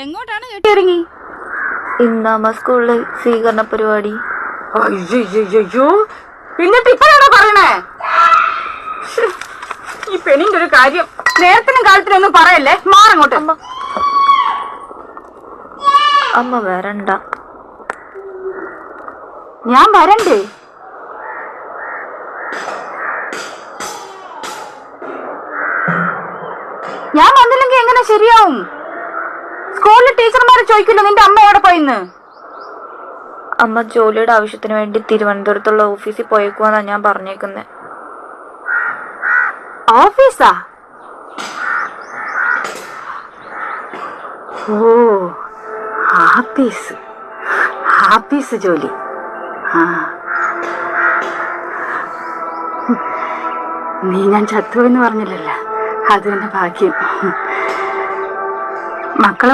എങ്ങോട്ടാണ് കേട്ടിറങ്ങി? ഇന്നമ്മ സ്കൂളില് സ്വീകരണ പരിപാടി. അയ്യോ, എന്നിട്ട് ഇപ്പഴാണോ പറയണേ? ഈ പെണ്ണിന്റെ ഒരു കാര്യം നേരത്തിനും കാലത്തിനും ഒന്നും പറയല്ലേ. മാറങ്ങോട്ട്. അമ്മ വരണ്ട. ഞാൻ വരണ്ടേ? ഞാൻ വന്നില്ലെങ്കിൽ എങ്ങനെ ശരിയാവും? സ്കൂളിൽ ടീച്ചർമാര് ചോദിക്കില്ല നിന്റെ അമ്മ എവിടെ പോയിന്ന്. അമ്മ ജോലിയുടെ ആവശ്യത്തിന് വേണ്ടി തിരുവനന്തപുരത്തുള്ള ഓഫീസിൽ പോയേക്കുവാന്നാ ഞാൻ പറഞ്ഞേക്കുന്നത്. ഓഫീസാ? ഓ, ആഫീസ് ജോലി. നീ ഞാൻ ചത്തുവെന്ന് പറഞ്ഞില്ലല്ലോ, അത് തന്നെ ഭാഗ്യം. മക്കളെ